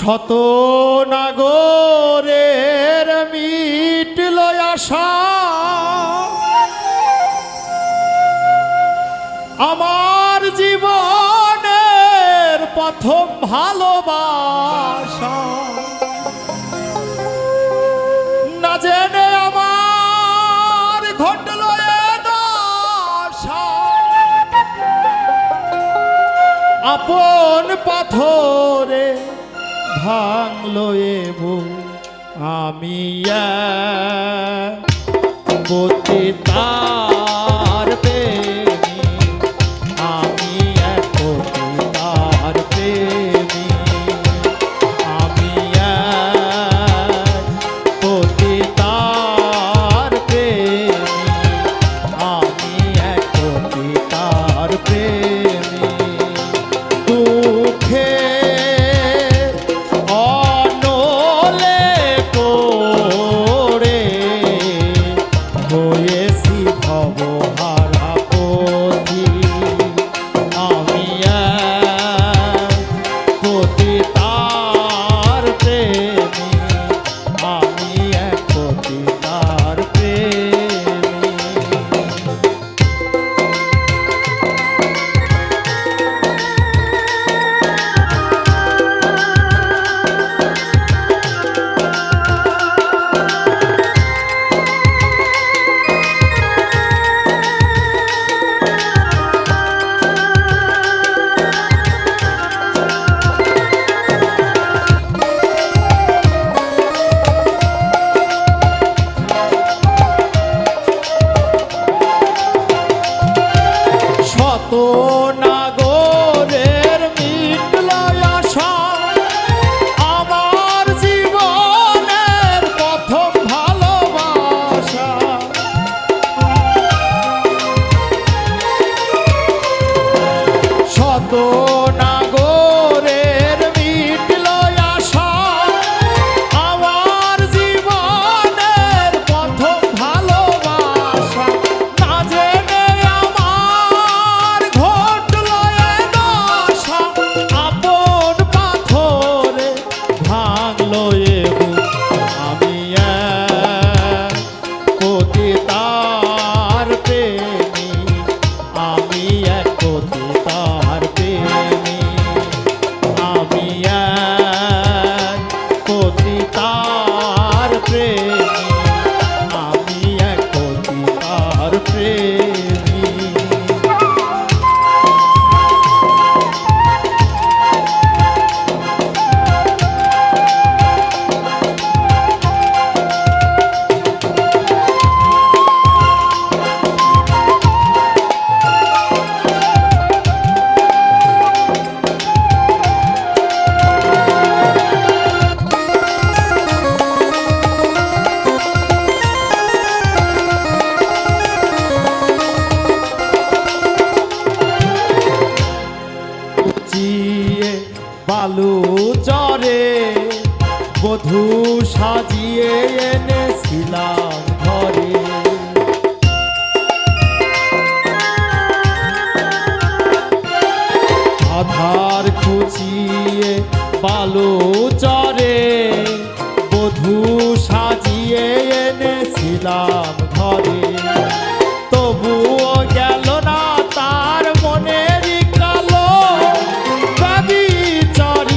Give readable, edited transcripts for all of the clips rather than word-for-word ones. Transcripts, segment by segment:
শত নাগরের মিটল আশা, আমার জীবনের প্রথম ভালোবাসা না জেনে আমার ঘটল এ দশা। আপন পাথরে ভাঙলো এ বুক, আমি পতিতার প্রেমী, আমি পতিতার প্রেমী, আমি পতিতার প্রেমী, আমি পতিতার প্রেমী। দুঃখে নাগরের মিটল আশা, আমার জীবনের প্রথম ভালোবাসা। শত নাগরের মিটল আশা, আমার জীবনের প্রথম ভালোবাসা না জেনে আমার ঘটল এ দশা। আপন পাথরে ভাঙলো এ বুক, আমি পতিতার প্রেমী, আমি পতিতার প্রেমী, আমি পতিতার প্রেমী, আমি পতিতার প্রেমী। বালু চরে বধূ সাজিয়ে এনেছিলাম ঘরে, আধার খুঁচিয়ে বালু চরে বধূ সাজিয়ে এনেছিলাম ঘরে। তবুও গেল না তার মনের কালো, ব্যভিচারিণী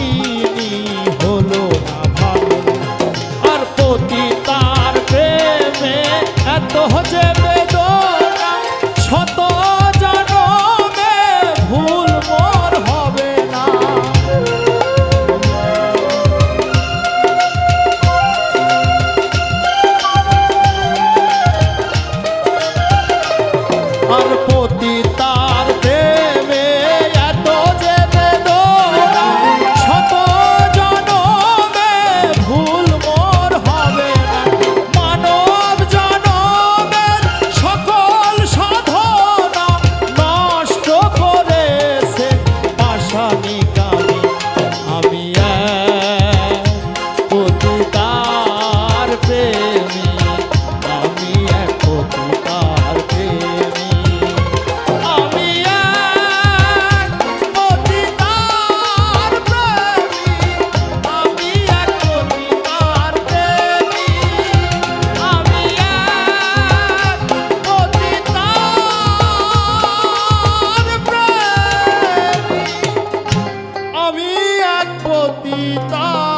হলো না ভালো। আর পতিতার প্রেমে এত যে বেদনা, শত জনমে ভুল মোর হবে না। আর পতিতার প্রেমে এত যে বেদনা, শত জনমে ভুল মোর হবে না। মানব জনমের সকল সাধনা নষ্ট করেছে পাষাণী কামি, আমি পতিতার প্রেমী, আমি পতিতার প্রেমী, আমি এক পতিতার